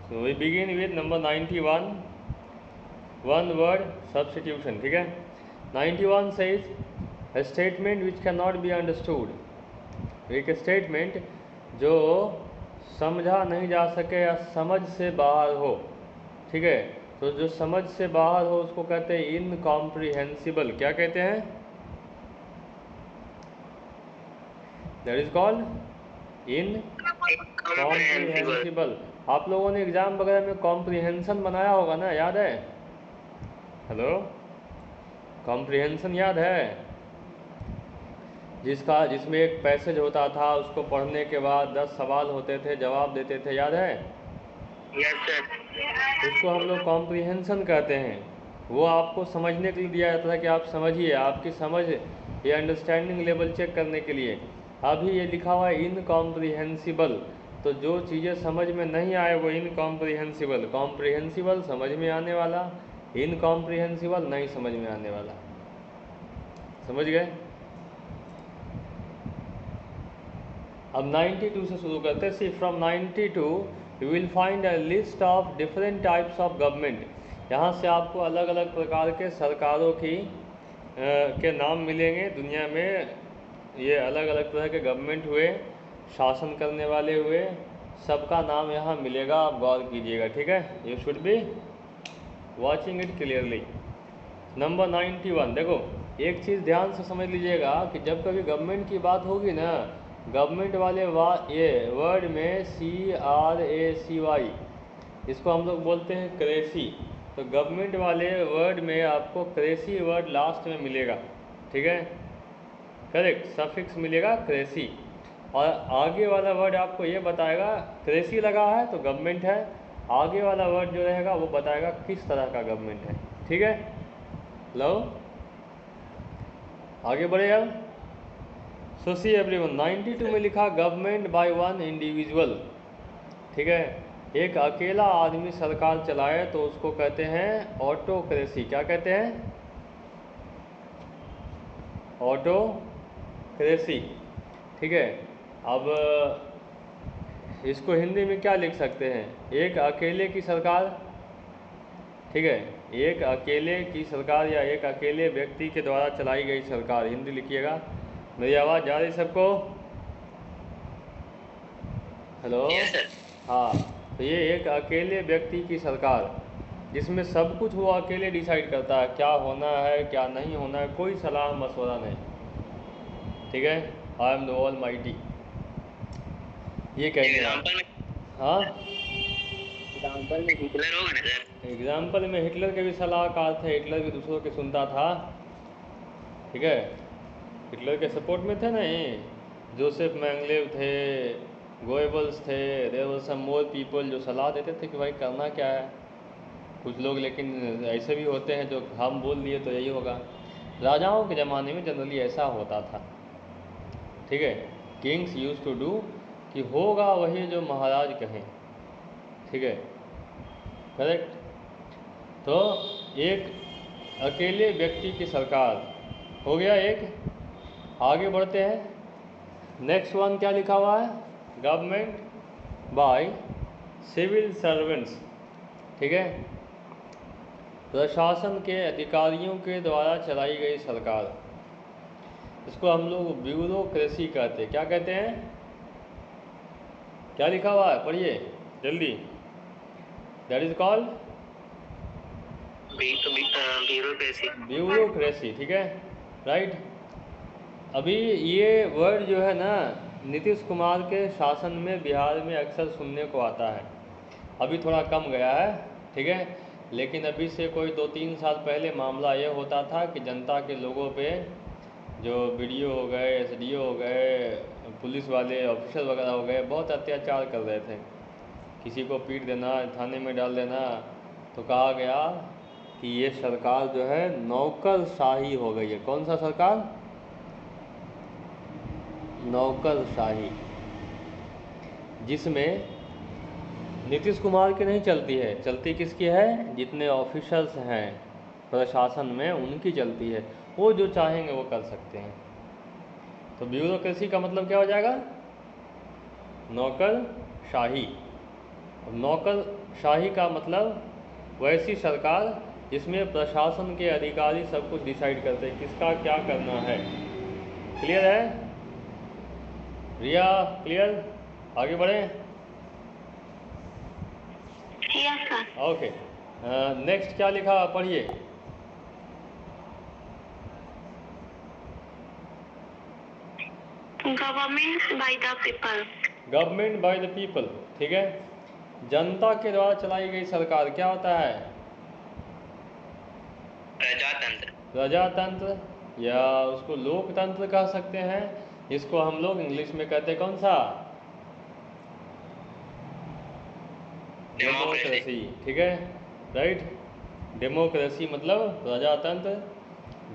So we begin with number 91, one word substitution. ठीक है, 91 says a statement which cannot be understood. एक statement जो समझा नहीं जा सके या समझ से बाहर हो। ठीक है, तो जो समझ से बाहर हो उसको कहते हैं इनकॉम्प्रिहेंसिबल। क्या कहते हैं? That is called incomprehensible. आप लोगों ने एग्जाम वगैरह में कॉम्प्रिहेंशन बनाया होगा ना, याद है? हेलो, कॉम्प्रिहेंशन याद है? जिसमें एक पैसेज होता था, उसको पढ़ने के बाद 10 सवाल होते थे, जवाब देते थे, याद है? Yes sir. उसको हम लोग कॉम्प्रिहेंशन कहते हैं। वो आपको समझने के लिए दिया जाता है कि आप समझिए, आपकी समझ ये अंडरस्टैंडिंग लेवल चेक करने के लिए। अभी ये लिखा हुआ है इनकॉम्प्रिहेंसिबल, तो जो चीज़ें समझ में नहीं आए वो इनकॉम्प्रिहेंसिबल। कॉम्प्रिहेंसिबल समझ में आने वाला, इनकॉम्प्रिहेंसिबल नहीं समझ में आने वाला। समझ गए? अब 92 से शुरू करते हैं। See from 92 you will find a list of different types of government. यहाँ से आपको अलग अलग प्रकार के सरकारों के नाम मिलेंगे। दुनिया में ये अलग अलग तरह के गवर्नमेंट हुए, शासन करने वाले हुए, सबका नाम यहाँ मिलेगा। आप गौर कीजिएगा, ठीक है? You should be watching it clearly. Number 91, देखो एक चीज़ ध्यान से समझ लीजिएगा कि जब कभी गवर्नमेंट की बात होगी ना, गवर्नमेंट वाले ये वर्ड में CRACY, इसको हम लोग बोलते हैं क्रेसी। तो गवर्नमेंट वाले वर्ड में आपको क्रेसी वर्ड लास्ट में मिलेगा। ठीक है, करेक्ट, सफिक्स मिलेगा क्रेसी। और आगे वाला वर्ड आपको ये बताएगा, क्रेसी लगा है तो गवर्नमेंट है, आगे वाला वर्ड जो रहेगा वो बताएगा किस तरह का गवर्नमेंट है। ठीक है, लो आगे बढ़े अब। सो सी एवरीवन, 92 में लिखा गवर्नमेंट बाय वन इंडिविजुअल। ठीक है, एक अकेला आदमी सरकार चलाए तो उसको कहते हैं ऑटोक्रेसी। क्या कहते हैं? ऑटोक्रेसी। ठीक है, अब इसको हिंदी में क्या लिख सकते हैं? एक अकेले की सरकार। ठीक है, एक अकेले की सरकार या एक अकेले व्यक्ति के द्वारा चलाई गई सरकार, हिंदी लिखिएगा। मेरी आवाज़ जा रही सबको? हेलो, हाँ। तो ये एक अकेले व्यक्ति की सरकार जिसमें सब कुछ वो अकेले डिसाइड करता है, क्या होना है क्या नहीं होना है, कोई सलाह मशवरा नहीं। ठीक है, I am the all mighty, ये कहने हैं। हाँ, एग्जाम्पल में हिटलर होगा ना सर? एग्जाम्पल में हिटलर के भी सलाहकार थे, हिटलर भी दूसरों की सुनता था। ठीक है, हिटलर के सपोर्ट में थे ना ये जोसेफ मैंगलेव थे, गोएबल्स थे, there were some more people जो सलाह देते थे कि भाई करना क्या है। कुछ लोग लेकिन ऐसे भी होते हैं जो हम बोल दिए तो यही होगा। राजाओं के ज़माने में जनरली ऐसा होता था। ठीक है, किंग्स यूज टू डू, कि होगा वही जो महाराज कहें। ठीक है, करेक्ट। तो एक अकेले व्यक्ति की सरकार हो गया एक। आगे बढ़ते हैं। नेक्स्ट वन क्या लिखा हुआ है? Government by civil servants. ठीक है, प्रशासन के अधिकारियों के द्वारा चलाई गई सरकार, इसको हम लोग ब्यूरोक्रेसी कहते हैं। क्या कहते हैं? क्या लिखा हुआ है? पढ़िए जल्दी। That is called bureaucracy. Bureaucracy. ठीक है, राइट। अभी ये वर्ड जो है ना, नीतीश कुमार के शासन में बिहार में अक्सर सुनने को आता है। अभी थोड़ा कम गया है। ठीक है, लेकिन अभी से कोई 2-3 साल पहले मामला ये होता था कि जनता के लोगों पे जो BDO हो गए, SDO हो गए, पुलिस वाले ऑफिसर वगैरह हो गए, बहुत अत्याचार कर रहे थे। किसी को पीट देना, थाने में डाल देना। तो कहा गया कि ये सरकार जो है नौकरशाही हो गई है। कौन सा सरकार? नौकरशाही, जिसमें नीतीश कुमार की नहीं चलती है। चलती किसकी है? जितने ऑफिसर्स हैं प्रशासन में उनकी चलती है। वो जो चाहेंगे वो कर सकते हैं। तो ब्यूरोक्रेसी का मतलब क्या हो जाएगा? नौकरशाही। नौकरशाही का मतलब वैसी सरकार जिसमें प्रशासन के अधिकारी सब कुछ डिसाइड करते हैं किसका क्या करना है। क्लियर है रिया? क्लियर? आगे बढ़ें। Yes sir. ओके, नेक्स्ट क्या लिखा पढ़िए। Government by the people. Government by the people, ठीक है। जनता के द्वारा चलाई गई सरकार क्या होता है? प्रजातंत्र। प्रजातंत्र या उसको लोकतंत्र कह सकते हैं, इसको हम लोग इंग्लिश में कहते हैं कौन सा? डेमोक्रेसी, ठीक है, राइट। डेमोक्रेसी मतलब प्रजातंत्र,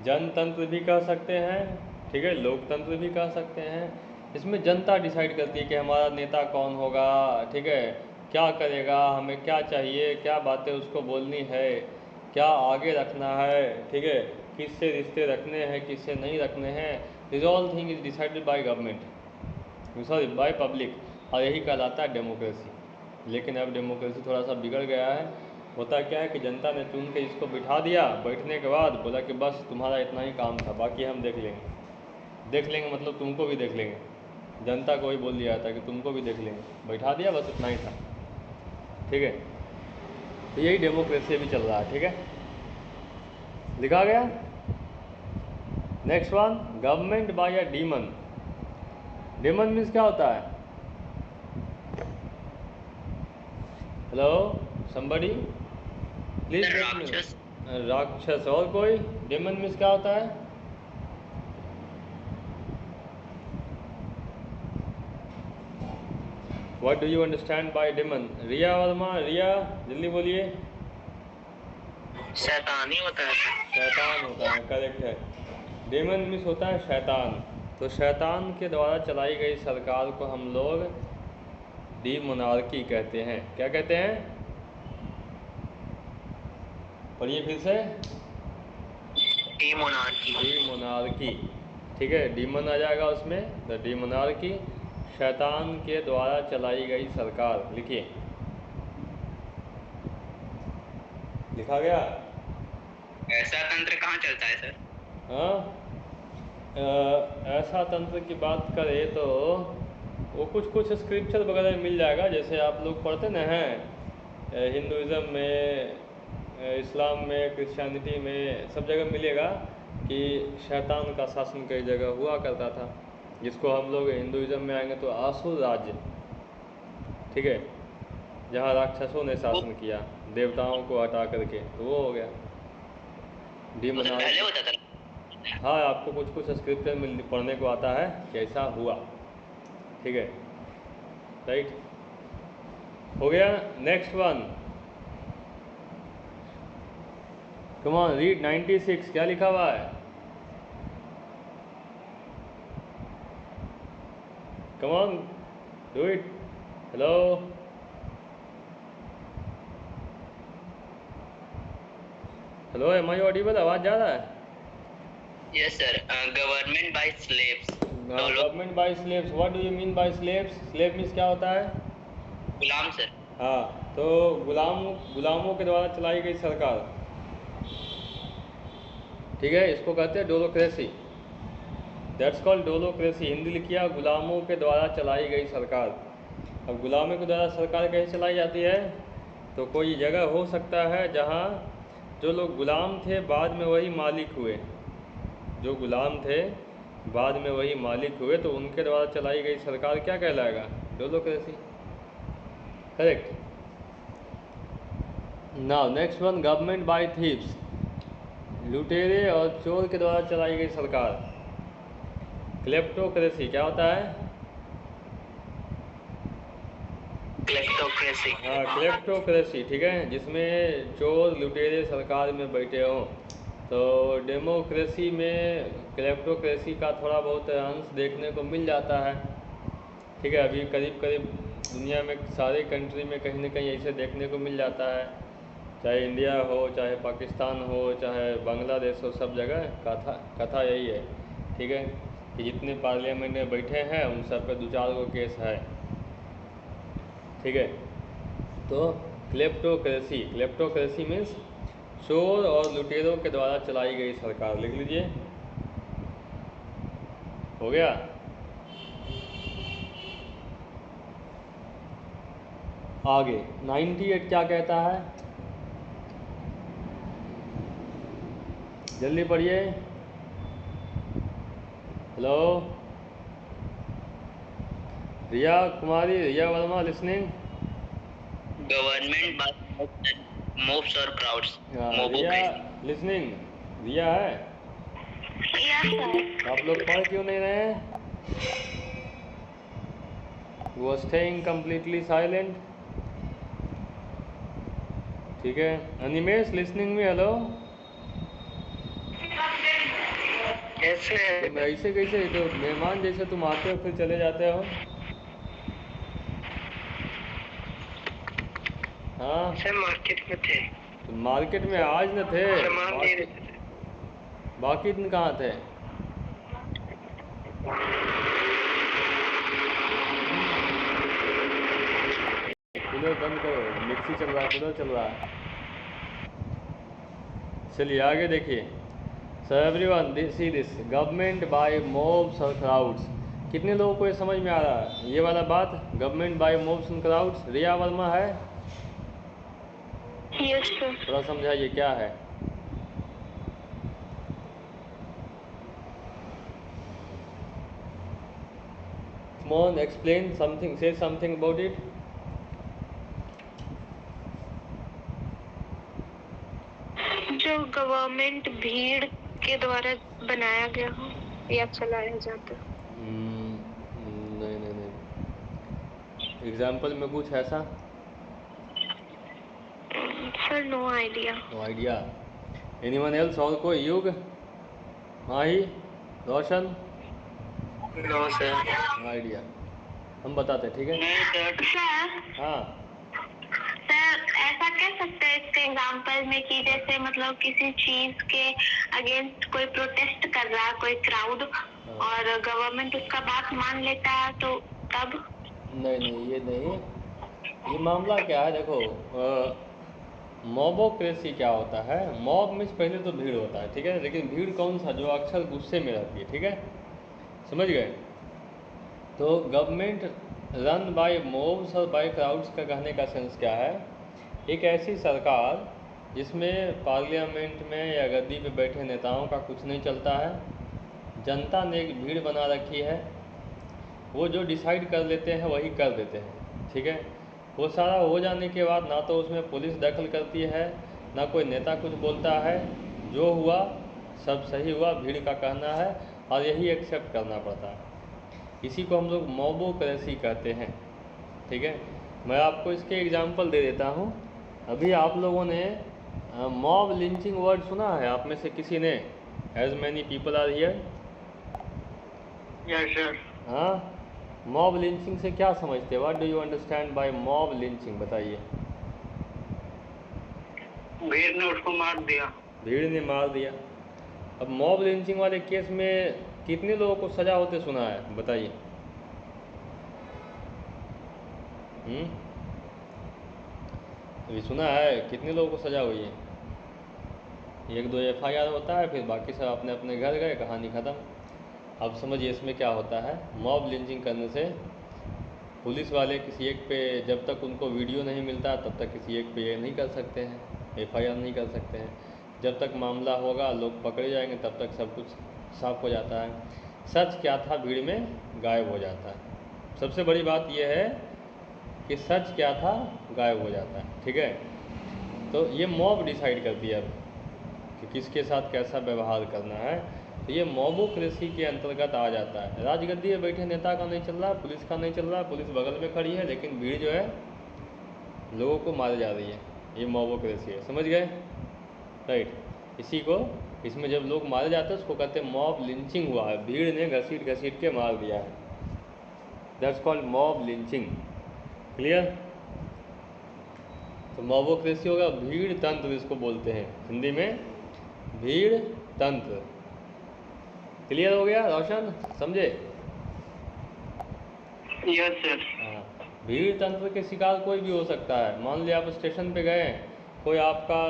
जनतंत्र भी कह सकते हैं, ठीक है, लोकतंत्र भी कह सकते हैं। इसमें जनता डिसाइड करती है कि हमारा नेता कौन होगा, ठीक है, क्या करेगा, हमें क्या चाहिए, क्या बातें उसको बोलनी है, क्या आगे रखना है, ठीक है, किससे रिश्ते रखने हैं, किससे नहीं रखने हैं। This all thing is decided by government, sorry by public, और यही कहलाता है डेमोक्रेसी। लेकिन अब डेमोक्रेसी थोड़ा सा बिगड़ गया है। होता क्या है कि जनता ने चुन के इसको बिठा दिया, बैठने के बाद बोला कि बस तुम्हारा इतना ही काम था, बाकी हम देख लेंगे। देख लेंगे मतलब तुमको भी देख लेंगे, जनता को ही बोल दिया था कि तुमको भी देख लेंगे, बैठा दिया, बस इतना ही था, ठीक है। तो यही डेमोक्रेसी भी चल रहा है, ठीक है, लिखा गया। Next one, government bye a demon. Demon means क्या होता है? Hello somebody please let me राक्षस। नो। राक्षस। और कोई? डेमन मीन्स क्या होता है? What do you understand by demon? Riya Verma, Riya जल्दी बोलिए। शैतान ही होता है। शैतान होता है, करेक्ट है। डेमन मीन्स होता है शैतान। तो शैतान के द्वारा चलाई गई सरकार को हम लोग डीमोनार्की कहते हैं। क्या कहते हैं? पढ़िए फिर से। डीमोनार्की। डीमोनार्की, ठीक है, डीमन आ जाएगा उसमें, द डीमोनार्की, शैतान के द्वारा चलाई गई सरकार। लिखिए, लिखा गया। ऐसा तंत्र कहाँ चलता है सर? हाँ, ऐसा तंत्र की बात करें तो वो कुछ स्क्रिप्चर वगैरह मिल जाएगा, जैसे आप लोग पढ़ते ना हैं हिंदुज़म में, इस्लाम में, क्रिश्चियनिटी में, सब जगह मिलेगा कि शैतान का शासन कई जगह हुआ करता था, जिसको हम लोग हिंदुज़म में आएंगे तो आसुर राज्य, ठीक है, जहाँ राक्षसों ने शासन किया देवताओं को हटा करके, तो वो हो गया वो तो डीमोनार्की। पहले होता था। हाँ, आपको कुछ स्क्रिप्चर में पढ़ने को आता है कि ऐसा हुआ, ठीक है, राइट, हो गया। Next one, come on read 96, क्या लिखा हुआ है? Come on do it. Hello, hello, am I audible? आवाज़ जा रहा है? Yes sir. Government by slaves. Government by slaves, what do you mean by slaves? Slave means क्या होता है? गुलाम सर। हाँ, तो गुलामों के द्वारा चलाई गई सरकार, ठीक है, इसको कहते हैं doulocracy. That's called doulocracy. Hindi लिखिए, गुलामों के द्वारा चलाई गई सरकार। अब गुलामों के द्वारा सरकार कैसे चलाई जाती है? तो कोई जगह हो सकता है जहाँ जो लोग गुलाम थे बाद में वही मालिक हुए, जो गुलाम थे बाद में वही मालिक हुए, तो उनके द्वारा चलाई गई सरकार क्या कहलाएगा? Doulocracy, correct. Now next one, government by thieves. लुटेरे और चोर के द्वारा चलाई गई सरकार, क्लेप्टोक्रेसी। क्या होता है? क्लेप्टोक्रेसी। हाँ, क्लेप्टोक्रेसी, ठीक है, जिसमें चोर लुटेरे सरकार में बैठे हों। तो डेमोक्रेसी में क्लेप्टोक्रेसी का थोड़ा बहुत अंश देखने को मिल जाता है, ठीक है। अभी करीब करीब दुनिया में सारे कंट्री में कहीं ना कहीं ऐसे देखने को मिल जाता है, चाहे इंडिया हो, चाहे पाकिस्तान हो, चाहे बांग्लादेश हो, सब जगह कथा यही है, ठीक है, कि जितने पार्लियामेंट में बैठे हैं उन सब पे 2-4 गो केस है, ठीक है। तो क्लेप्टोक्रेसी मीन्स चोर और लुटेरों के द्वारा चलाई गई सरकार। लिख लीजिए, हो गया। आगे 98 क्या कहता है, जल्दी पढ़िए। Hello Riya Kumari, Riya Verma listening. Government by mobs और क्राउड्स, रिया लिसनिंग, रिया है। Yes, sir. आप लोग पढ़ क्यों नहीं रहे हैं? You are staying completely silent. ठीक है, अनिमेश लिसनिंग में। हेलो, कैसे तुम ऐसे कैसे, तो मेहमान जैसे तुम आते हो फिर चले जाते हो। हाँ, सर मार्केट में थे, तो मार्केट में आज न थे, सामान ले रहे थे। बाकी दिन कहाँ थे? कूलर बंद करो, मिक्सी चल रहा है, कूलर चल रहा है। चलिए आगे देखिए। So everyone see this government by mobs और क्राउड्स। कितने लोगों को ये समझ में आ रहा है ये वाला बात, government by mobs and crowds? Riya Verma है, Yes, sir. थोड़ा समझाइए क्या है। Come on, explain something, say something about it. जो गवर्नमेंट भीड़ के द्वारा बनाया गया हो या चलाया जाता हो। नहीं नहीं नहीं, एग्जाम्पल में कुछ ऐसा? Sir no idea. No idea. Anyone else? और कोई? Yug, Mahi, Roshan? No sir. No idea, हम बताते हैं, ठीक है। नहीं सर। सर हाँ, ऐसा कह सकते हैं इसके एग्जाम्पल में कि जैसे मतलब किसी चीज के अगेंस्ट कोई प्रोटेस्ट कर रहा है, कोई क्राउड, और गवर्नमेंट उसका बात मान लेता है तो तब। नहीं नहीं, ये नहीं। ये मामला क्या है, देखो, मॉबोक्रेसी क्या होता है? मॉब में पहले तो भीड़ होता है, ठीक है, लेकिन भीड़ कौन सा? जो अक्सर गुस्से में रहती है, ठीक है, समझ गए। तो गवर्नमेंट रन बाय मॉब्स और बाय क्राउड्स का कहने का सेंस क्या है? एक ऐसी सरकार जिसमें पार्लियामेंट में या गद्दी पे बैठे नेताओं का कुछ नहीं चलता है, जनता ने एक भीड़ बना रखी है, वो जो डिसाइड कर लेते हैं वही कर देते हैं, ठीक है। वो सारा हो जाने के बाद ना तो उसमें पुलिस दखल करती है, ना कोई नेता कुछ बोलता है, जो हुआ सब सही हुआ, भीड़ का कहना है, और यही एक्सेप्ट करना पड़ता है। इसी को हम लोग मॉबोक्रेसी कहते हैं, ठीक है। मैं आपको इसके एग्जांपल दे देता हूँ। अभी आप लोगों ने मॉब लिंचिंग वर्ड सुना है आप में से किसी ने? As many people are here. Yes sir. हाँ, मॉब लिंचिंग से क्या समझते हैं? What do you understand by mob lynching? बताइए। भीड़ ने उसको मार दिया। भीड़ ने मार दिया। अब मॉब लिंचिंग वाले केस में कितने लोगों को सजा होते सुना है? बताइए। अभी सुना है कितने लोगों को सजा हुई है? 1-2 FIR होता है, फिर बाकी सब अपने अपने घर गए, कहानी ख़त्म। अब समझिए इसमें क्या होता है। मॉब लिंचिंग करने से पुलिस वाले किसी एक पे, जब तक उनको वीडियो नहीं मिलता तब तक किसी एक पे ये नहीं कर सकते हैं, FIR नहीं कर सकते हैं। जब तक मामला होगा, लोग पकड़े जाएंगे, तब तक सब कुछ साफ हो जाता है। सच क्या था भीड़ में गायब हो जाता है। सबसे बड़ी बात यह है कि सच क्या था गायब हो जाता है, ठीक है। तो ये मॉब डिसाइड करती है अब कि किसके साथ कैसा व्यवहार करना है। तो ये मॉबोक्रेसी के अंतर्गत आ जाता है। राजगद्दी में बैठे नेता का नहीं चल रहा, पुलिस का नहीं चल रहा, पुलिस बगल में खड़ी है, लेकिन भीड़ जो है लोगों को मारे जा रही है, ये मॉबोक्रेसी है। समझ गए? राइट। इसी को, इसमें जब लोग मारे जाते हैं उसको कहते हैं मॉब लिंचिंग हुआ है, भीड़ ने घसीट घसीट के मार दिया है। That's called mob lynching. Clear? तो मॉबोक्रेसी होगा भीड़ तंत्र, इसको बोलते हैं हिंदी में भीड़ तंत्र। क्लियर हो गया रोशन? समझे? Yes sir. हाँ, भीड़ तंत्र के शिकार कोई भी हो सकता है। मान लिया आप स्टेशन पे गए, कोई आपका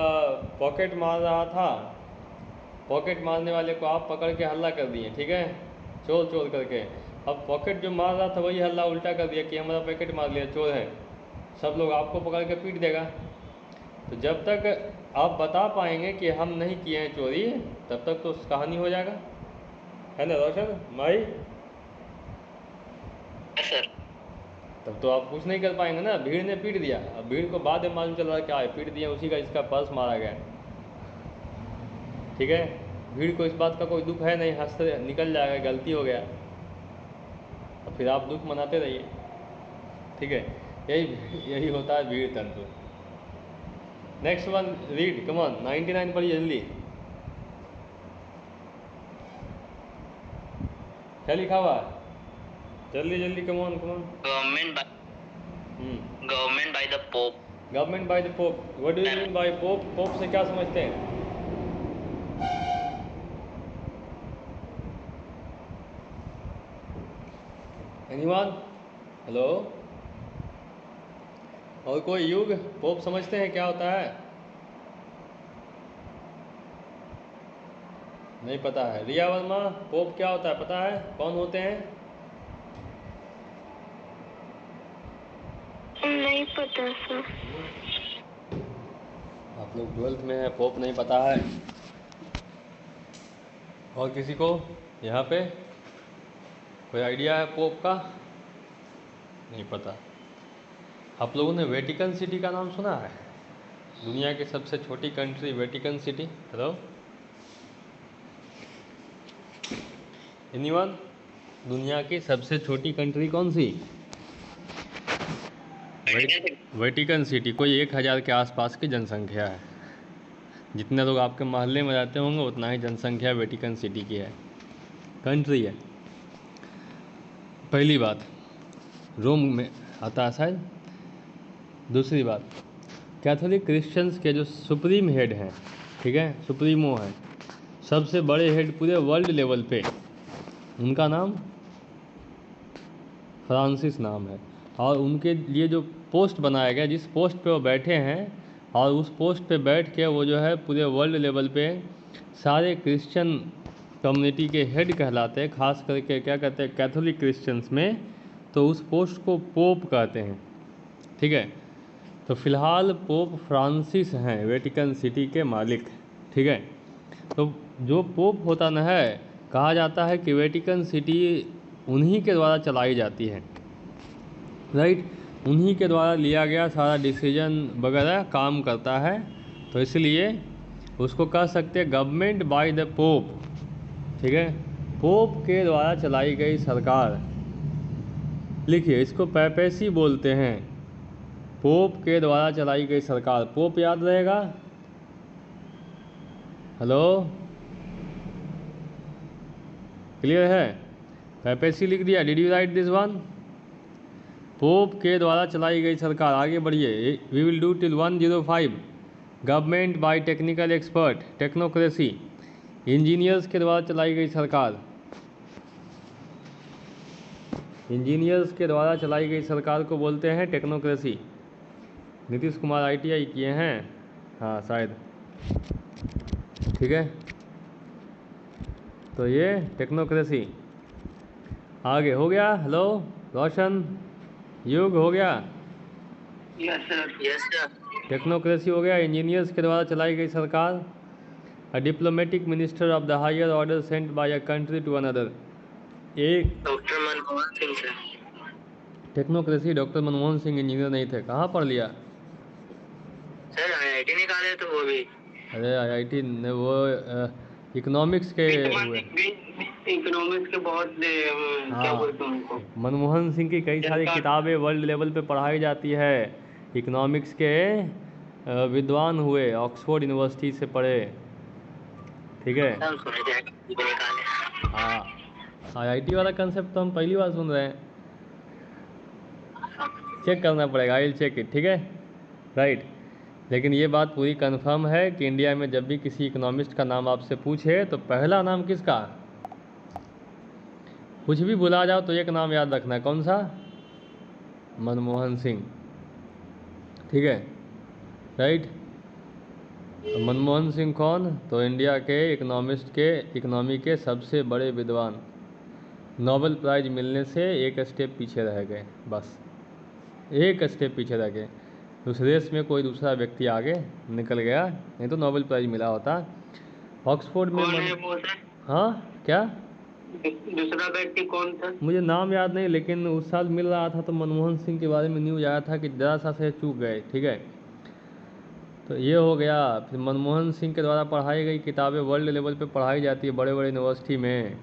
पॉकेट मार रहा था, पॉकेट मारने वाले को आप पकड़ के हल्ला कर दिए, ठीक है, चोर चोर करके। अब पॉकेट जो मार रहा था वही हल्ला उल्टा कर दिया कि हमारा पैकेट मार लिया, चोर है, सब लोग आपको पकड़ के पीट देगा। तो जब तक आप बता पाएंगे कि हम नहीं किए हैं चोरी, तब तक तो कहानी हो जाएगा, है ना रोशन भाई? सर तब तो आप कुछ नहीं कर पाएंगे ना। भीड़ ने पीट दिया, अब भीड़ को बाद में मालूम चला क्या है, पीट दिया उसी का इसका पर्स मारा गया, ठीक है। भीड़ को इस बात का कोई दुख है नहीं, हंसते निकल जाएगा, गलती हो गया, और फिर आप दुख मनाते रहिए, ठीक है। यही होता है भीड़ तंत्र। Next one read, come on, 99 पढ़िए जल्दी। क्या लिखा हुआ है? जल्दी जल्दी, come on come on. Government by the pope. Government by the pope, what do you mean bye pope? Pope से क्या समझते हैं? एनीवन? हेलो, और कोई? युग, पोप समझते हैं क्या होता है? नहीं पता है। रिया वर्मा, पोप क्या होता है पता है? कौन होते हैं? नहीं पता सर। आप लोग 12th में है, पोप नहीं पता है? और किसी को यहाँ पे कोई आइडिया है पोप का? नहीं पता। आप लोगों ने वेटिकन सिटी का नाम सुना है? दुनिया की सबसे छोटी country Vatican city. Hello, anyone? दुनिया की सबसे छोटी कंट्री कौन सी? Vatican city. कोई 1000 के आसपास की जनसंख्या है। जितने लोग आपके मोहल्ले में रहते होंगे उतना ही जनसंख्या वेटिकन सिटी की है, कंट्री है। पहली बात, रोम में आता है शायद। दूसरी बात, कैथोलिक क्रिश्चियंस के जो सुप्रीम हेड हैं, ठीक है, सुप्रीमो हैं, सबसे बड़े हेड पूरे वर्ल्ड लेवल पे, उनका नाम फ्रांसिस नाम है। और उनके लिए जो पोस्ट बनाया गया, जिस पोस्ट पे वो बैठे हैं, और उस पोस्ट पे बैठ के वो जो है पूरे वर्ल्ड लेवल पे सारे क्रिश्चियन कम्युनिटी के हेड कहलाते हैं, खास करके क्या कहते हैं कैथोलिक क्रिश्चियंस में, तो उस पोस्ट को पोप कहते हैं, ठीक है। तो फिलहाल पोप फ्रांसिस हैं वेटिकन सिटी के मालिक, ठीक है। तो जो पोप होता न है, कहा जाता है कि वेटिकन सिटी उन्हीं के द्वारा चलाई जाती है, राइट, उन्हीं के द्वारा लिया गया सारा डिसीजन वगैरह काम करता है। तो इसलिए उसको कह सकते हैं गवर्नमेंट बाय द पोप, ठीक है, पोप के द्वारा चलाई गई सरकार। लिखिए, इसको पैपेसी बोलते हैं, पोप के द्वारा चलाई गई सरकार। पोप याद रहेगा? हेलो, क्लियर है? पैपेसी लिख दिया। Did you write this one? Pope के द्वारा चलाई गई सरकार। आगे बढ़िए, we will do till 105। Government by technical expert, technocracy, engineers के द्वारा चलाई गई सरकार। इंजीनियर्स के द्वारा चलाई गई सरकार को बोलते हैं टेक्नोक्रेसी। नीतीश कुमार ITI किए हैं, हाँ शायद, ठीक है। तो ये टेक्नोक्रेसी। आगे हो गया? हेलो रोशन, युग हो गया? Yes sir, yes sir. Technocracy हो गया, इंजीनियर्स के द्वारा चलाई गई सरकार। A diplomatic minister of the higher order sent by a country to another. एक doctor Manmohan Singh sir. Technocracy, doctor Manmohan Singh engineer नहीं थे, कहाँ पढ़ लिया? सर IIT निकाले तो वो भी। अरे IIT ने वो इकोनॉमिक्स के हुए। इकोनॉमिक्स के बहुत क्या बोलते हैं उनको, मनमोहन सिंह की कई सारी किताबें वर्ल्ड लेवल पे पढ़ाई जाती है। इकोनॉमिक्स के विद्वान हुए, ऑक्सफोर्ड यूनिवर्सिटी से पढ़े, ठीक है। हाँ, IIT वाला कंसेप्ट तो हम पहली बार सुन रहे हैं, चेक करना पड़ेगा, आई विल चेक इट, ठीक है, राइट। लेकिन ये बात पूरी कंफर्म है कि इंडिया में जब भी किसी इकोनॉमिस्ट का नाम आपसे पूछे तो पहला नाम किसका, कुछ भी भुला जाओ तो एक नाम याद रखना है, कौन सा? मनमोहन सिंह, ठीक है, राइट। मनमोहन सिंह कौन? तो इंडिया के इकोनॉमी के सबसे बड़े विद्वान, नोबेल प्राइज़ मिलने से एक स्टेप पीछे रह गए, बस एक स्टेप पीछे रह गए। उस रेस में कोई दूसरा व्यक्ति आगे निकल गया, नहीं तो नोबेल प्राइज़ मिला होता। ऑक्सफोर्ड में कौन है वो सर? हाँ क्या? दूसरा व्यक्ति कौन था? मुझे नाम याद नहीं, लेकिन उस साल मिल रहा था तो मनमोहन सिंह के बारे में न्यूज़ आया था कि ज़रा सा से चूक गए, ठीक है। तो ये हो गया। फिर मनमोहन सिंह के द्वारा पढ़ाई गई किताबें वर्ल्ड लेवल पे पढ़ाई जाती है बड़े बड़े यूनिवर्सिटी में।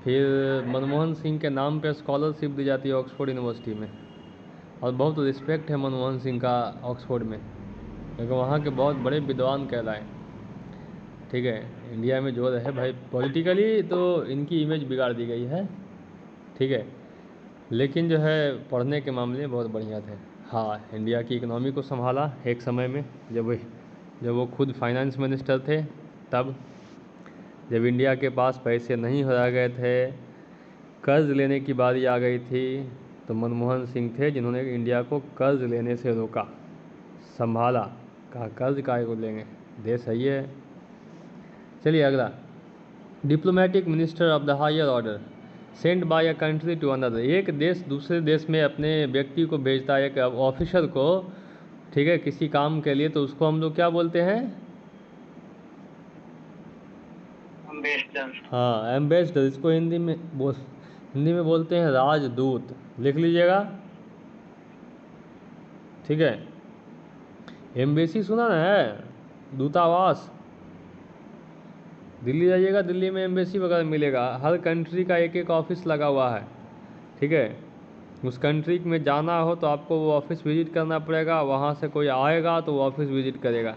फिर मनमोहन सिंह के नाम पे स्कॉलरशिप दी जाती है ऑक्सफोर्ड यूनिवर्सिटी में, और बहुत रिस्पेक्ट है मनमोहन सिंह का ऑक्सफोर्ड में, क्योंकि वहाँ के बहुत बड़े विद्वान कहलाए, ठीक है। इंडिया में जो रहे भाई, पॉलिटिकली तो इनकी इमेज बिगाड़ दी गई है, ठीक है, लेकिन जो है पढ़ने के मामले में बहुत बढ़िया थे। हाँ, इंडिया की इकोनॉमी को संभाला एक समय में, जब वो खुद फाइनेंस मिनिस्टर थे, तब जब इंडिया के पास पैसे नहीं रह गए थे, कर्ज लेने की बारी आ गई थी, तो मनमोहन सिंह थे जिन्होंने इंडिया को कर्ज लेने से रोका, संभाला, कहा कर्ज काहे को लेंगे, देश सही है। चलिए अगला, diplomatic minister of the higher order sent by a country to another. एक देश दूसरे देश में अपने व्यक्ति को भेजता है, एक ऑफिसर को, ठीक है, किसी काम के लिए, तो उसको हम लोग क्या बोलते हैं? एम्बेसडर। हाँ, एम्बेसडर। इसको हिंदी में बोलते हैं राजदूत, लिख लीजिएगा, ठीक है। एम्बेसी सुना ना है, दूतावास। दिल्ली जाइएगा, दिल्ली में एम्बेसी वगैरह मिलेगा, हर कंट्री का एक एक ऑफिस लगा हुआ है, ठीक है। उस कंट्री में जाना हो तो आपको वो ऑफिस विजिट करना पड़ेगा, वहाँ से कोई आएगा तो वो ऑफिस विजिट करेगा,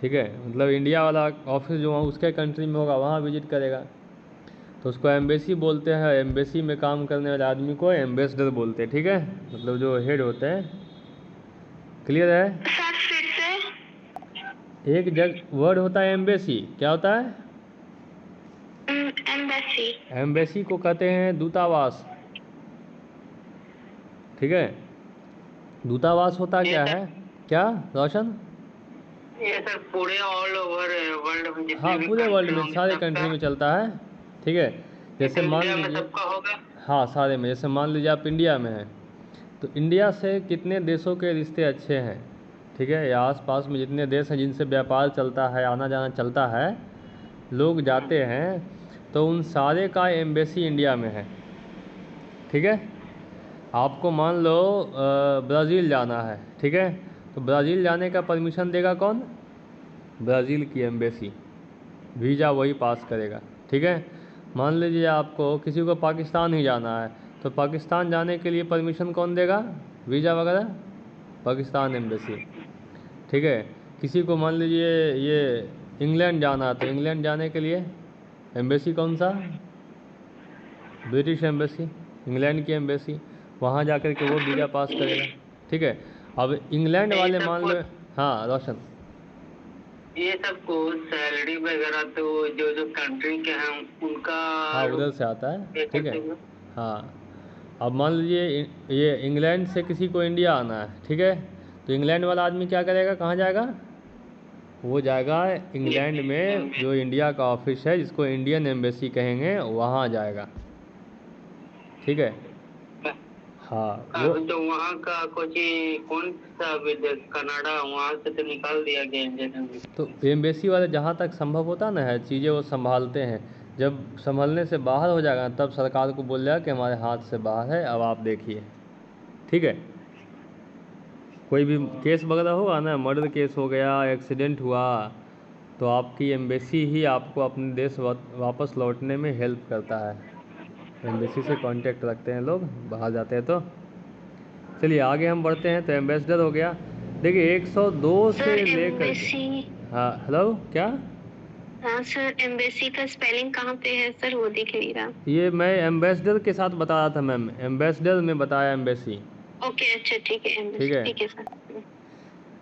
ठीक है। मतलब इंडिया वाला ऑफिस जो वहाँ उसके कंट्री में होगा वहाँ विजिट करेगा, तो उसको एम्बेसी बोलते हैं। एम्बेसी में काम करने वाले आदमी को एम्बेसडर बोलते हैं, ठीक है, मतलब जो हेड होते हैं। क्लियर है? सर फिर से एक वर्ड होता है एम्बेसी, क्या होता है? एम्बेसी। एम्बेसी को कहते हैं दूतावास, ठीक है। दूतावास होता क्या है? क्या रोशन? ये सर पूरे ऑल ओवर वर्ल्ड में जितने हाँ, भी पूरे वर्ल्ड country में होंगे सारे सबका- कंट्री में चलता है, ठीक है। जैसे मान इंडिया में लीजिए, सबका होगा। हाँ सारे में, जैसे मान लीजिए आप इंडिया में हैं, तो इंडिया से कितने देशों के रिश्ते अच्छे हैं, ठीक है, या आस पास में जितने देश हैं जिनसे व्यापार चलता है, आना जाना चलता है, लोग जाते हैं, तो उन सारे का एम्बेसी इंडिया में है, ठीक है। आपको मान लो ब्राज़ील जाना है, ठीक है, तो ब्राज़ील जाने का परमिशन देगा कौन? ब्राज़ील की एम्बेसी, वीज़ा वही पास करेगा, ठीक है। मान लीजिए आपको किसी को पाकिस्तान ही जाना है, तो पाकिस्तान जाने के लिए परमिशन कौन देगा, वीज़ा वगैरह? पाकिस्तान एम्बेसी, ठीक है। किसी को मान लीजिए ये इंग्लैंड जाना है, तो इंग्लैंड जाने के लिए एम्बेसी कौन सा? ब्रिटिश एम्बेसी, इंग्लैंड की एम्बेसी, वहाँ जा कर के वो वीज़ा पास करेगा, ठीक है। अब इंग्लैंड वाले मान लो, हाँ रोशन, ये सबको सैलरी वगैरह तो जो जो कंट्री के हैं उनका हाँ उधर से आता है, ये ठीक है। करते हुए। हाँ, अब मान लीजिए ये इंग्लैंड से किसी को इंडिया आना है, ठीक है, तो इंग्लैंड वाला आदमी क्या करेगा, कहाँ जाएगा? वो जाएगा इंग्लैंड में जो इंडिया का ऑफिस है, जिसको इंडियन एम्बेसी कहेंगे, वहाँ जाएगा, ठीक है। हाँ वो तो वहाँ का कुछ कौन सा विदेश, कनाडा, वहाँ से तो निकाल दिया गया इंडियन एम्बेसी। तो एम्बेसी वाले जहाँ तक संभव होता ना है चीज़ें वो संभालते हैं, जब संभलने से बाहर हो जाएगा तब सरकार को बोल जाएगा कि हमारे हाथ से बाहर है, अब आप देखिए, ठीक है। कोई भी केस वगैरह होगा ना, मर्डर केस हो गया, एक्सीडेंट हुआ, तो आपकी एम्बेसी ही आपको अपने देश वापस लौटने में हेल्प करता है। एम्बेसी से कांटेक्ट रखते हैं लोग बाहर जाते हैं तो। चलिए आगे हम बढ़ते हैं। तो एम्बेसडर हो गया, देखिए 102 से सर लेकर, एम्बेसी, हाँ हेलो क्या? हाँ सर एम्बेसी का स्पेलिंग कहाँ पे है सर, वो दिख नहीं रहा। ये मैं एम्बेसडर के साथ बता रहा था मैम, एम्बेसडर में बताया एम्बेसी, ओके अच्छा ठीक है, ठीक है। ठीक है सर।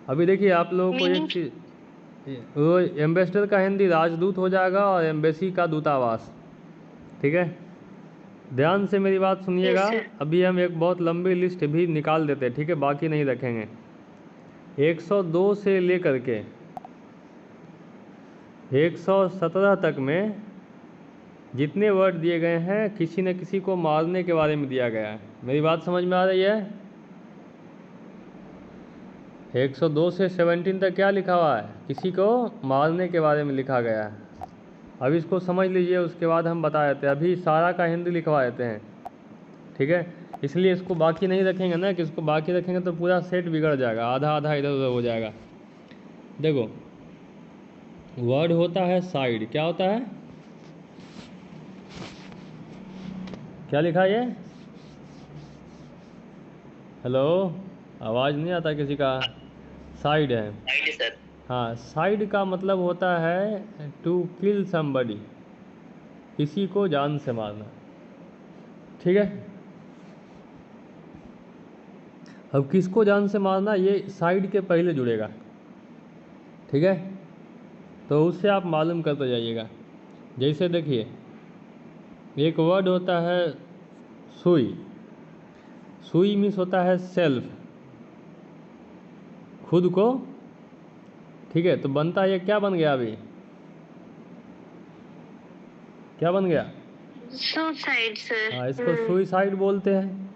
अभी देखिए आप लोगों को एक Meaning? चीज़, वो एम्बेसडर का हिंदी राजदूत हो जाएगा और एम्बेसी का दूतावास, ठीक है। ध्यान से मेरी बात सुनिएगा। Yes, sir. अभी हम एक बहुत लंबी लिस्ट भी निकाल देते हैं, ठीक है, बाकी नहीं रखेंगे। 102 से लेकर के 117 तक में जितने वर्ड दिए गए हैं किसी न किसी को मारने के बारे में दिया गया है। मेरी बात समझ में आ रही है? 102 से 17 तक क्या लिखा हुआ है? किसी को मारने के बारे में लिखा गया है। अब इसको समझ लीजिए, उसके बाद हम बता देते हैं। अभी सारा का हिंदी लिखवा देते हैं, ठीक है। इसलिए इसको बाकी नहीं रखेंगे ना, कि इसको बाकी रखेंगे तो पूरा सेट बिगड़ जाएगा, आधा आधा इधर उधर हो जाएगा। देखो, वर्ड होता है साइड, क्या होता है? क्या लिखा है ये? हेलो, आवाज़ नहीं आता किसी का? साइड है। Side sir. हाँ, साइड का मतलब होता है टू किल समबडी, किसी को जान से मारना, ठीक है। अब किसको जान से मारना, ये साइड के पहले जुड़ेगा, ठीक है। तो उससे आप मालूम करते जाइएगा। जैसे देखिए, एक वर्ड होता है सुई। सुई मीन्स होता है सेल्फ, खुद को, ठीक है। तो बनता है, ये क्या बन गया अभी? क्या बन गया? Suicide, sir. हाँ, इसको सुइसाइड बोलते हैं।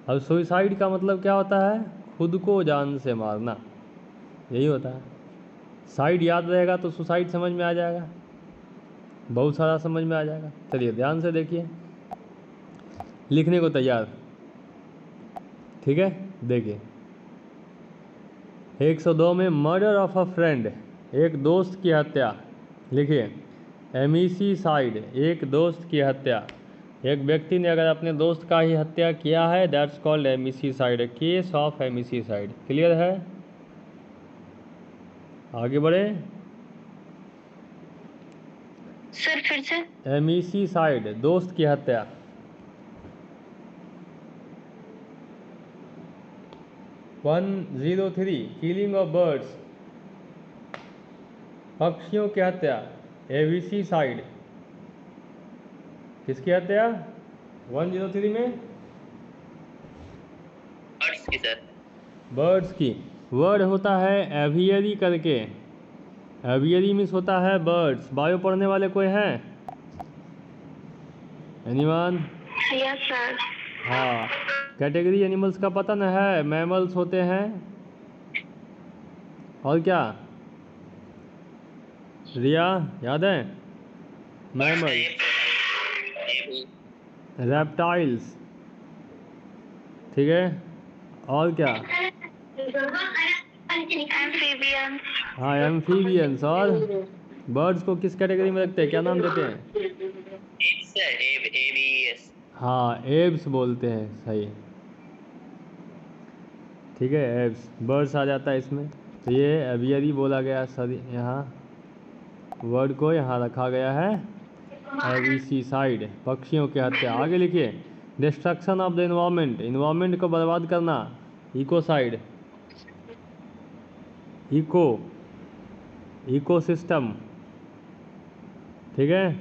अब सुइसाइड का मतलब क्या होता है? खुद को जान से मारना, यही होता है। साइड याद रहेगा तो सुसाइड समझ में आ जाएगा, बहुत सारा समझ में आ जाएगा। चलिए ध्यान से देखिए, लिखने को तैयार, ठीक है। देखिए, 102 में मर्डर ऑफ अ फ्रेंड, एक दोस्त की हत्या। लिखिए, एमिसीसाइड, एक दोस्त की हत्या। एक व्यक्ति ने अगर अपने दोस्त का ही हत्या किया है, that's called amicicide, case of amicicide. Clear है? आगे बढ़े। सर फिर से। एमिसीसाइड, दोस्त की हत्या। वन 103, किलिंग ऑफ बर्ड्स, पक्षियों की हत्या। एविसीसाइड, किसकी हत्या 103 में? बर्ड्स की सर। बर्ड्स की। वर्ड होता है एवियरी करके। एवियरी मीन्स होता है बर्ड्स। बायो पढ़ने वाले कोई हैं? एनीवन? Yes, sir. हाँ, कैटेगरी एनिमल्स का पता न है? मैमल्स होते हैं, और क्या? रिया याद है? मैमल्स, रेप्टाइल्स, ठीक है। और क्या? Amphibians. हाँ, एम्फीबियंस। और बर्ड्स को किस कैटेगरी में रखते हैं, क्या नाम देते हैं? Abs sir, ABS. हाँ, एब्स बोलते हैं, सही, ठीक है। एब्स, बर्ड्स आ जाता है इसमें। तो ये एवियरी बोला गया सर, यहाँ वर्ड को यहाँ रखा गया है एविसीसाइड, पक्षियों की हत्या। आगे लिखिए, destruction of the environment, environment को बर्बाद करना। इकोसाइड, इको, इकोसिस्टम, ठीक है।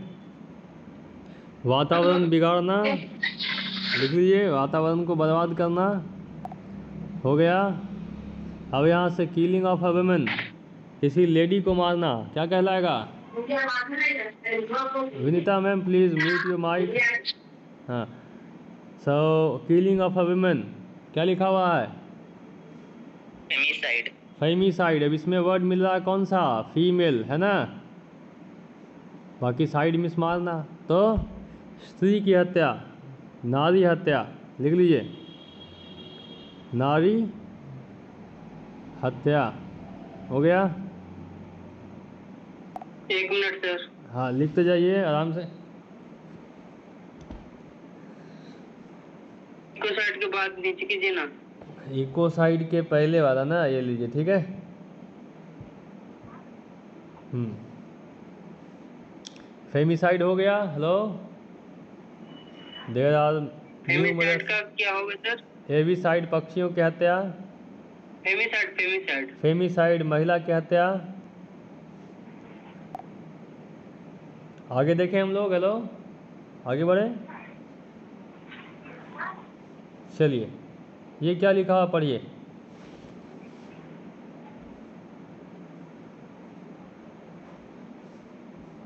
वातावरण बिगाड़ना, लिख लीजिए, वातावरण को बर्बाद करना, हो गया। अब यहाँ से किलिंग ऑफ अ वुमेन, किसी लेडी को मारना, क्या कहलाएगा? Vinita ma'am please mute your mic. हाँ, so killing of a women, क्या लिखा हुआ है? फेमिसाइड। फेमिसाइड। अब इसमें वर्ड मिल रहा है कौन सा? फीमेल, है ना। बाकी साइड मिस मारना। तो स्त्री की हत्या, नारी हत्या, लिख लीजिए, नारी हत्या, हो गया। 1 मिनट सर। हाँ, लिखते जाइए आराम से। इकोसाइड के बाद नीचे कीजिए ना। इकोसाइड के पहले वाला ना, ये लीजिए, ठीक है। फेमिसाइड हो गया। हेलो, देयर आर फेमिसाइड का क्या होगा सर? एविसाइड, पक्षियों की हत्या। फेमिसाइड, फेमिसाइड। फेमिसाइड, महिला की हत्या। आगे देखें हम लोग। हेलो, आगे बढ़े। चलिए, ये क्या लिखा हुआ पढ़िए।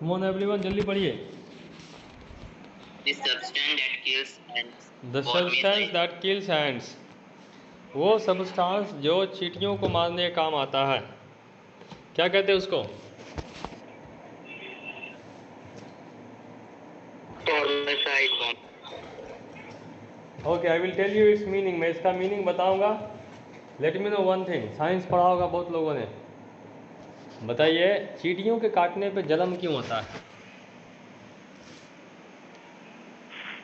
कम ऑन एवरीवन, जल्दी पढ़िए। The substance that kills ants. The substance that kills ends, वो सब्सटेंस जो चींटियों को मारने का काम आता है, क्या कहते हैं उसको? Formicide. Okay, I will tell you its meaning. मैं इसका मीनिंग बताऊंगा। Let me know one thing, science पढ़ा होगा बहुत लोगों ने। बताइए, चींटियों के काटने पे जलन क्यों होता है?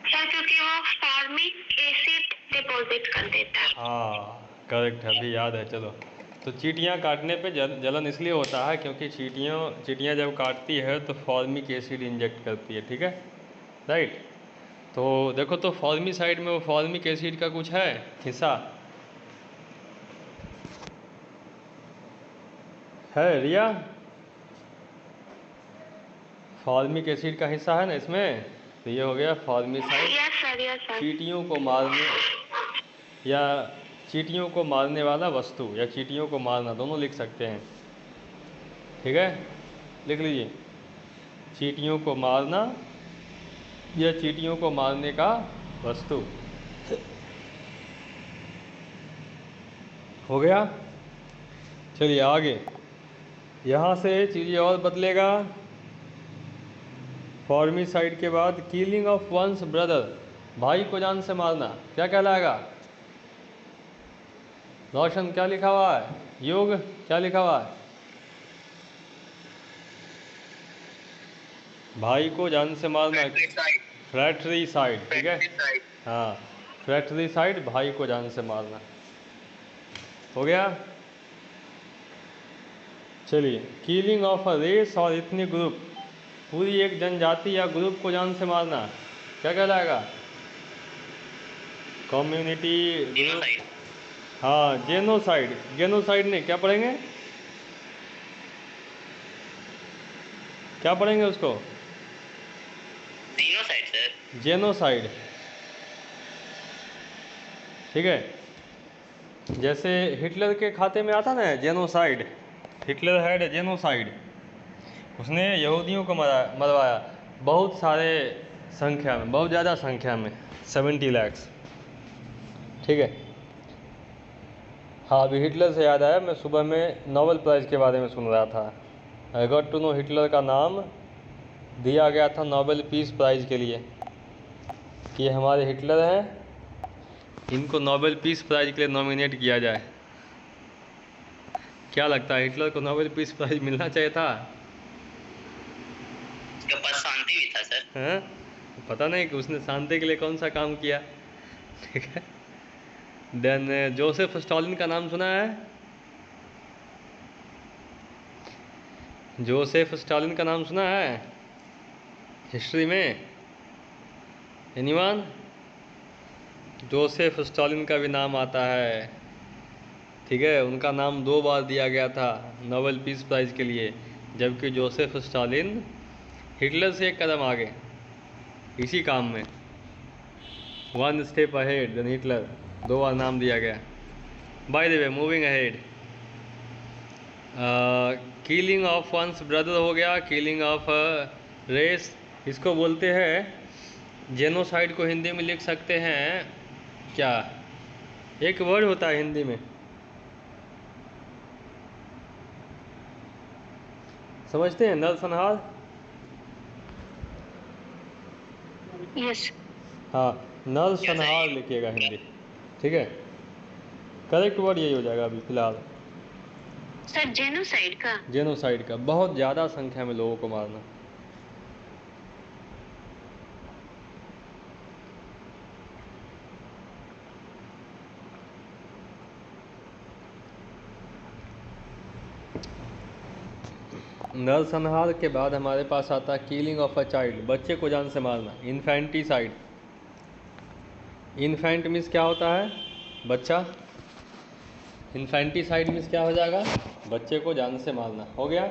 सर क्योंकि वो फॉर्मिक एसिड डिपॉजिट कर देता है। हाँ, करेक्ट है, अभी याद है। चलो, तो चींटियाँ काटने पे जलन इसलिए होता है क्योंकि चींटियाँ जब काटती है तो फॉर्मिक एसिड इंजेक्ट करती है, ठीक है, राइट। तो देखो, तो फॉर्मिसाइड में वो फॉर्मिक एसिड का कुछ है हिस्सा है रिया? फॉर्मिक एसिड का हिस्सा है ना इसमें। तो ये हो गया फॉर्मिसाइड। Yes sir. चींटियों को मारने या चींटियों को मारने वाला वस्तु या चींटियों को मारना, दोनों लिख सकते हैं, ठीक है। लिख लीजिए, चींटियों को मारना या चींटियों को मारने का वस्तु। हो गया। चलिए आगे, यहाँ से चीज़ें और बदलेगा। फॉर्मिसाइड के बाद किलिंग ऑफ वंस ब्रदर, भाई को जान से मारना, क्या कहलाएगा? रोशन, क्या लिखा हुआ है? योग, क्या लिखा हुआ है? भाई को जान से मारना, फ्रैट्रिसाइड, ठीक है। हाँ, फ्रैट्रिसाइड, भाई को जान से मारना। हो गया। चलिए, किलिंग ऑफ अ रेस और इथनिक ग्रुप, पूरी एक जनजाति या ग्रुप को जान से मारना, क्या कहलाएगा? Community group. हाँ, जेनोसाइड। जेनोसाइड नहीं, क्या पढ़ेंगे? क्या पढ़ेंगे उसको? Genocide, sir. जेनोसाइड, ठीक है। जैसे हिटलर के खाते में आता ना जेनोसाइड, हिटलर हैड जेनोसाइड, उसने यहूदियों को मरवाया, बहुत सारे संख्या में, बहुत ज़्यादा संख्या में, 70 लाख, ठीक है। हाँ, अभी हिटलर से याद आया, मैं सुबह में नोबेल प्राइज़ के बारे में सुन रहा था। I got to know Hitler का नाम दिया गया था नोबेल पीस प्राइज़ के लिए, कि ये हमारे हिटलर हैं, इनको नोबेल पीस प्राइज़ के लिए नॉमिनेट किया जाए। क्या लगता है, हिटलर को नोबेल पीस प्राइज़ मिलना चाहिए था? उसके पास शांति भी था सर। हैं? पता नहीं कि उसने शांति के लिए कौन सा काम किया, ठीक है। देन जोसेफ स्टालिन का नाम सुना है? जोसेफ स्टालिन का नाम सुना है हिस्ट्री में? एनीवन? जोसेफ स्टालिन का भी नाम आता है, ठीक है। उनका नाम 2 बार दिया गया था नोबेल पीस प्राइज़ के लिए, जबकि जोसेफ स्टालिन हिटलर से एक कदम आगे इसी काम में, 1 स्टेप अहेड देन हिटलर, 2 बार नाम दिया गया। By the way, moving ahead, killing of one's brother हो गया, किलिंग ऑफ रेस, इसको बोलते हैं जेनोसाइड को हिंदी में लिख सकते हैं क्या? एक वर्ड होता है हिंदी में, समझते हैं? नरसंहार। यस। हाँ, नरसंहार लिखिएगा हिंदी, ठीक है। करेक्ट वर्ड यही हो जाएगा अभी फिलहाल। सर जेनोसाइड का? जेनोसाइड का, बहुत ज़्यादा संख्या में लोगों को मारना। नरसंहार के बाद हमारे पास आता है किलिंग ऑफ अ चाइल्ड, बच्चे को जान से मारना, इन्फेंटिसाइड। इन्फेंट मीन्स क्या होता है? बच्चा। इन्फेंटिसाइड मीन्स क्या हो जाएगा? बच्चे को जान से मारना। हो गया?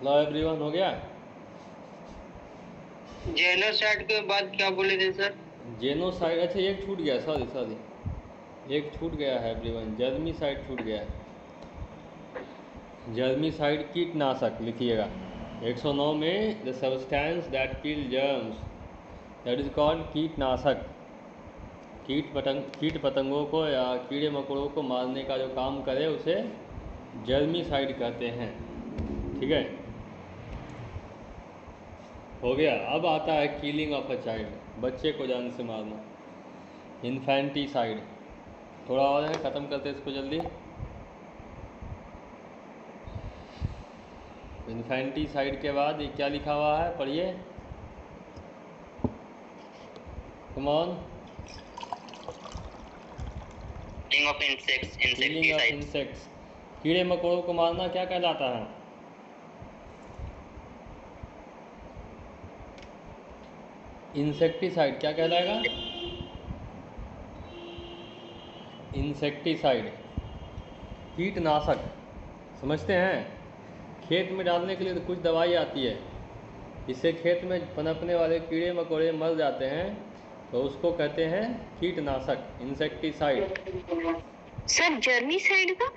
लो एवरीवन, हो गया? जेनोसाइड के बाद क्या बोले थे सर? जेनोसाइड, अच्छा एक छूट गया, सॉरी सॉरी, एक छूट गया है एवरीवन, जर्मीसाइड छूट गया है। जर्मीसाइड कीटनाशक लिखिएगा। 109 में the substance that kill germs that is called कीटनाशक। कीट पतंगों को या कीड़े मकोड़ों को मारने का जो काम करे उसे जर्मीसाइड कहते हैं। ठीक है, हो गया। अब आता है किलिंग ऑफ अ चाइल्ड, बच्चे को जान से मारना, इन्फेंटिसाइड। थोड़ा और है, ख़त्म करते इसको जल्दी। इन्फेंटिसाइड के बाद ये क्या लिखा हुआ है, पढ़िए, come on. Killing of insects, killing of insects, कीड़े मकोड़ों को मारना क्या कहलाता है? इंसेक्टिसाइड क्या कहलाएगा? इंसेक्टिसाइड, कीटनाशक। समझते हैं? खेत में डालने के लिए तो कुछ दवाई आती है, इससे खेत में पनपने वाले कीड़े मकोड़े मर जाते हैं, तो उसको कहते हैं कीटनाशक, इंसेक्टिसाइड। सर जर्मीसाइड का?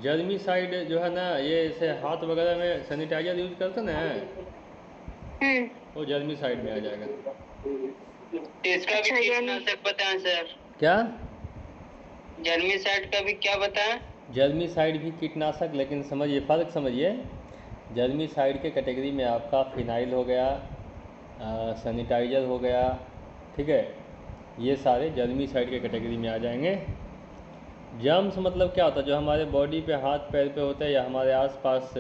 जर्मीसाइड जो है ना, ये इसे हाथ वगैरह में सैनिटाइजर यूज करते ना, वो जर्मीसाइड में आ जाएगा। इसका भी कीटनाशक बताएं सर। क्या? जर्मीसाइड का भी क्या बताएं? जर्मीसाइड भी कीटनाशक, लेकिन समझिए फ़र्क समझिए। जर्मीसाइड के कैटेगरी में आपका फिनाइल हो गया, सैनिटाइजर हो गया, ठीक है, ये सारे जर्मीसाइड के कैटेगरी में आ जाएंगे। जर्म्स मतलब क्या होता है? जो हमारे बॉडी पे, हाथ पैर पे होते हैं या हमारे आसपास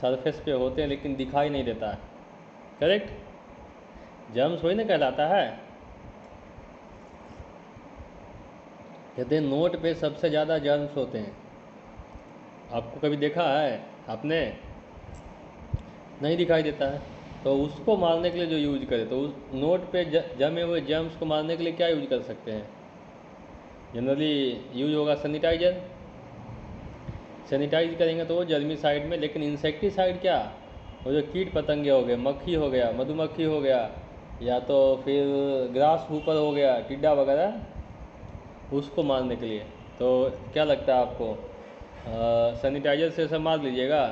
सरफेस पे होते हैं लेकिन दिखाई नहीं देता है, करेक्ट? जर्म्स वही ना कहलाता है। कहते हैं नोट पे सबसे ज़्यादा जर्म्स होते हैं। आपको कभी देखा है आपने? नहीं दिखाई देता है। तो उसको मारने के लिए जो यूज करें, तो उस नोट पे जमे हुए जर्म्स को मारने के लिए क्या यूज कर सकते हैं? जनरली यूज होगा सैनिटाइजर। सैनिटाइज करेंगे तो वो जर्मीसाइड में। लेकिन इंसेक्टिसाइड क्या? वो जो कीट पतंगे हो गए, मक्खी हो गया, मधुमक्खी हो गया, या तो फिर ग्रास हुपर हो गया, टिड्डा वगैरह, उसको मारने के लिए। तो क्या लगता है आपको, सैनिटाइजर से सब मार लीजिएगा?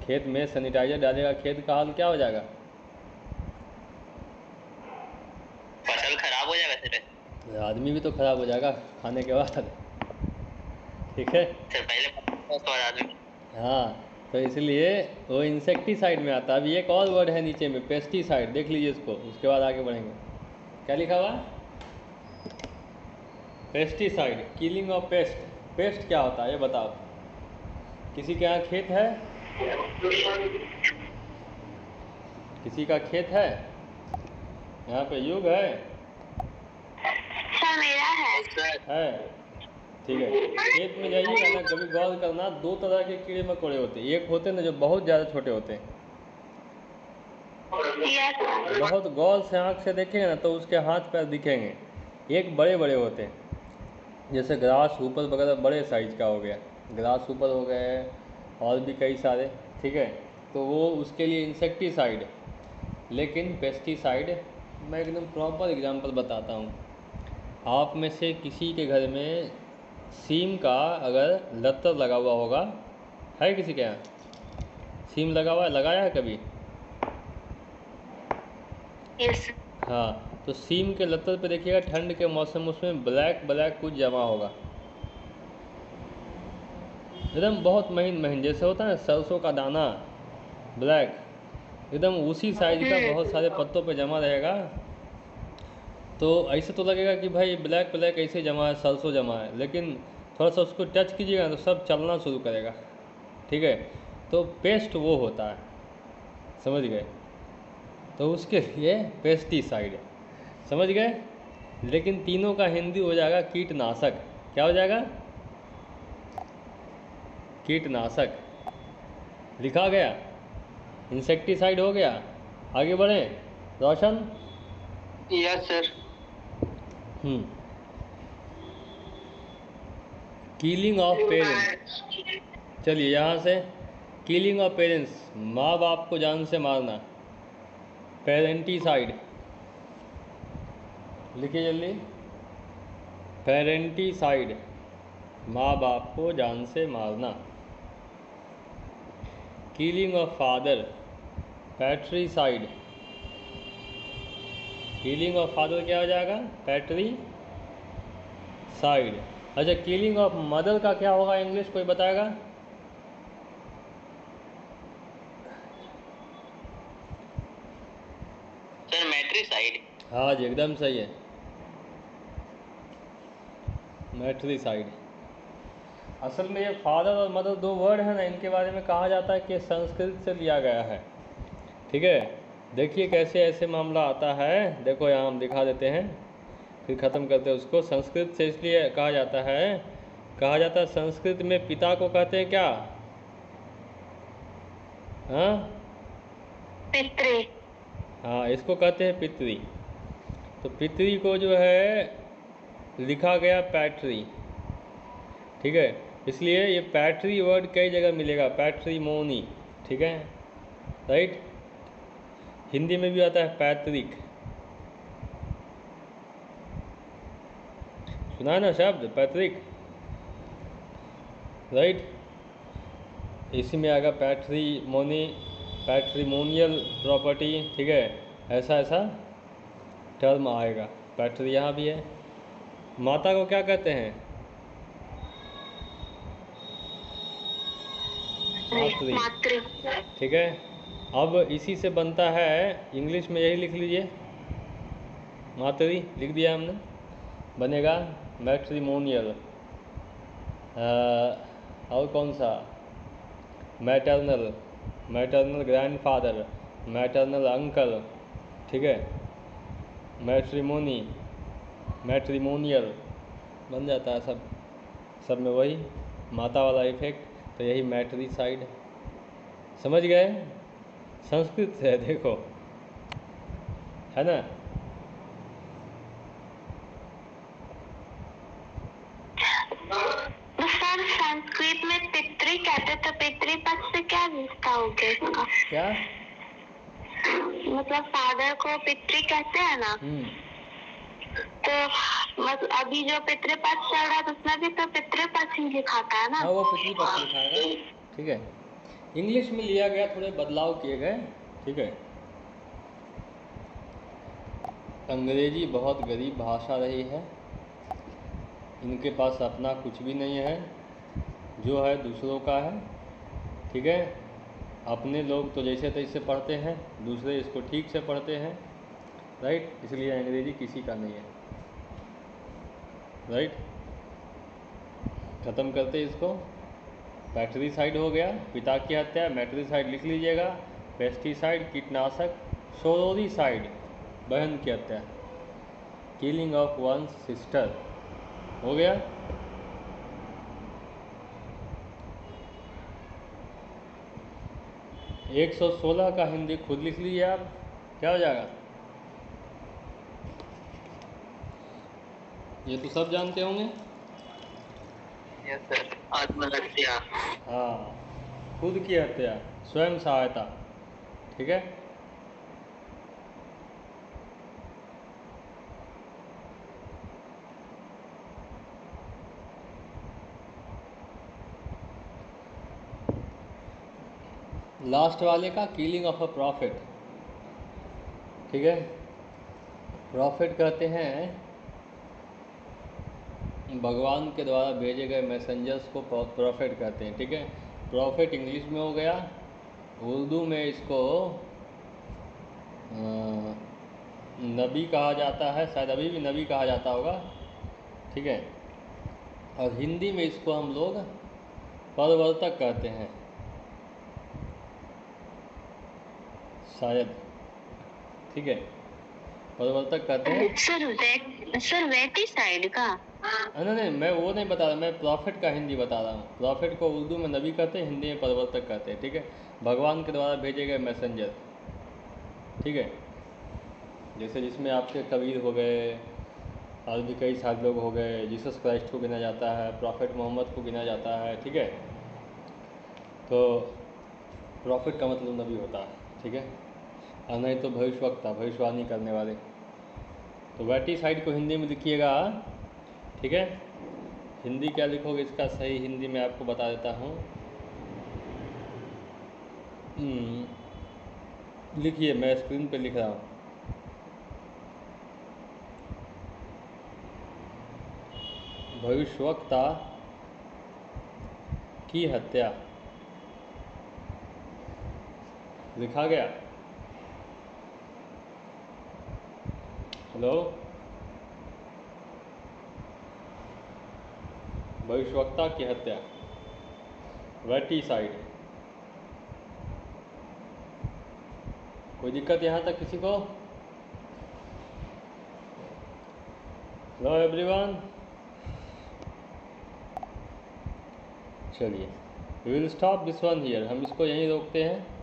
खेत में सैनिटाइजर डालेगा, खेत का हाल क्या हो जाएगा? फसल खराब हो जाएगा सर। आदमी भी तो खराब हो जाएगा खाने के बाद, ठीक है सर पहले आदमी। हाँ, तो इसलिए वो इंसेक्टिसाइड में आता है। अभी एक और वर्ड है नीचे में, पेस्टिसाइड, देख लीजिए इसको, उसके बाद आगे बढ़ेंगे। क्या लिखा हुआ? Pesticide, killing of paste. Paste क्या होता है ये बताओ? किसी के यहाँ खेत है? किसी का खेत है? यहाँ पे युग है? सर मेरा है। है, ठीक है। खेत में जाइएगा ना, कभी गौर करना, दो तरह के कीड़े मकोड़े होते हैं। एक होते हैं ना जो बहुत ज़्यादा छोटे होते हैं, बहुत गौर से आँख से देखेंगे ना तो उसके हाथ पैर दिखेंगे। एक बड़े बड़े होते हैं, जैसे ग्रास हुपर वगैरह, बड़े साइज का हो गया, ग्रास हुपर हो गए, और भी कई सारे, ठीक है। तो वो उसके लिए इंसेक्टिसाइड। लेकिन पेस्टिसाइड, मैं एकदम प्रॉपर एग्जांपल बताता हूँ। आप में से किसी के घर में सीम का अगर लत्तर लगा हुआ होगा, है किसी के यहाँ सीम लगा हुआ है? लगाया है कभी? यस। हाँ, तो सीम के लत्तर पे देखिएगा, ठंड के मौसम उसमें ब्लैक ब्लैक कुछ जमा होगा, एकदम बहुत महीन महीन, जैसे होता है ना सरसों का दाना, ब्लैक, एकदम उसी साइज का बहुत सारे पत्तों पे जमा रहेगा। तो ऐसे तो लगेगा कि भाई ब्लैक ब्लैक ऐसे जमा है, सरसों जमा है, लेकिन थोड़ा सा उसको टच कीजिएगा तो सब चलना शुरू करेगा, ठीक है। तो पेस्ट वो होता है, समझ गए? तो उसके लिए पेस्टिसाइड, समझ गए? लेकिन तीनों का हिंदी हो जाएगा कीटनाशक। क्या हो जाएगा? कीटनाशक लिखा गया, इंसेक्टिसाइड हो गया। आगे बढ़ें Roshan? Yes sir. Killing of parents, चलिए यहाँ से, किलिंग ऑफ पेरेंट्स, माँ बाप को जान से मारना, पेरेंटिसाइड। लिखिए जल्दी। पेरेंटिसाइड, माँ बाप को जान से मारना। Killing of father, patricide. Killing of father क्या हो जाएगा? पैट्रीसाइड। अच्छा, किलिंग ऑफ मदर का क्या होगा इंग्लिश, कोई बताएगा? सर मैट्रिसाइड। हाँ जी, एकदम सही है, मैट्रिसाइड। असल में ये फादर और मदर दो वर्ड है ना, इनके बारे में कहा जाता है कि संस्कृत से लिया गया है। ठीक है, देखिए कैसे ऐसे मामला आता है। देखो यहाँ हम दिखा देते हैं, फिर ख़त्म करते हैं उसको। संस्कृत से इसलिए कहा जाता है संस्कृत में पिता को कहते हैं क्या? हाँ पितृ। हाँ, इसको कहते हैं पितृ। तो पितृ को जो है लिखा गया पैट्री। ठीक है, इसलिए ये पैट्री वर्ड कई जगह मिलेगा, पैट्रीमोनी। ठीक है, राइट। हिंदी में भी आता है पैतृक, सुना है ना शब्द पैतृक, राइट। इसी में आएगा पैट्रीमोनी, पैट्रीमोनियल प्रॉपर्टी। ठीक है, ऐसा ऐसा टर्म आएगा। पैट्री यहाँ भी है। माता को क्या कहते हैं? मातृ। ठीक है, अब इसी से बनता है, इंग्लिश में यही लिख लीजिए, मातृ लिख दिया हमने, बनेगा मैट्रिमोनियल। और कौन सा? Maternal, maternal grandfather, maternal uncle. ठीक है, मैट्रिमोनी, मैट्रिमोनियल बन जाता है सब में वही माता वाला इफेक्ट। तो यही मैट्रिसाइड। समझ गए? संस्कृत से है, देखो, है ना। सर संस्कृत में पितृ कहते, तो पितृपक्ष से क्या रिश्ता हो गया इसका? क्या मतलब फादर को पितृ कहते हैं ना, तो मतलब अभी जो पितृपक्ष चल रहा है उसमें भी तो पितृपक्ष ही लिखाता है ना? हाँ, वो पितृपक्ष लिखाएगा। ठीक है, इंग्लिश में लिया गया, थोड़े बदलाव किए गए। ठीक है, अंग्रेजी बहुत गरीब भाषा रही है, इनके पास अपना कुछ भी नहीं है, जो है दूसरों का है। ठीक है, अपने लोग तो जैसे तैसे पढ़ते हैं, दूसरे इसको ठीक से पढ़ते हैं, राइट। इसलिए अंग्रेजी किसी का नहीं है, राइट। ख़त्म करते इसको। पैट्रीसाइड हो गया, पिता की हत्या, मैट्रिसाइड लिख लीजिएगा। पेस्टिसाइड कीटनाशक, सोरोरिसाइड बहन की हत्या, किलिंग ऑफ वंस सिस्टर हो गया। एक 116 का हिंदी खुद लिख लीजिए आप, क्या हो जाएगा? ये तो सब जानते होंगे। यस सर, आत्महत्या। हाँ, खुद की हत्या, स्वयं सहायता। ठीक है, लास्ट वाले का किलिंग ऑफ अ प्रॉफिट। ठीक है, प्रॉफिट कहते हैं भगवान के द्वारा भेजे गए मैसेंजर्स को प्रॉफिट कहते हैं। ठीक है, प्रॉफिट इंग्लिश में हो गया, उर्दू में इसको नबी कहा जाता है, शायद अभी भी नबी कहा जाता होगा। ठीक है, और हिंदी में इसको हम लोग प्रवर्तक कहते हैं शायद। ठीक है, प्रवर्तक कहते हैं। सर वेटिसाइड का? नहीं, मैं वो नहीं बता रहा, मैं प्रॉफिट का हिंदी बता रहा हूँ। प्रॉफिट को उर्दू में नबी कहते हैं, हिंदी में प्रवर्तक कहते हैं। ठीक है, भगवान के द्वारा भेजे गए मैसेंजर। ठीक है, जैसे जिसमें आपके कबीर हो गए, और भी कई सारे लोग हो गए, जीसस क्राइस्ट को गिना जाता है, प्रॉफिट मोहम्मद को गिना जाता है। ठीक है, तो प्रॉफिट का मतलब नबी होता है। ठीक है, और नहीं तो भविष्यवक्ता, भविष्यवाणी करने वाले। तो वैटिसाइड को हिंदी में लिखिएगा, ठीक है। हिंदी क्या लिखोगे, इसका सही हिंदी मैं आपको बता देता हूँ। लिखिए, मैं स्क्रीन पे लिख रहा हूँ। भविष्यवक्ता की हत्या, लिखा गया। हेलो, भविष्यवक्ता की हत्या, वैटिसाइड। कोई दिक्कत यहाँ तक किसी को? हेलो एवरीवन, चलिए we will stop this one here, हम इसको यहीं रोकते हैं।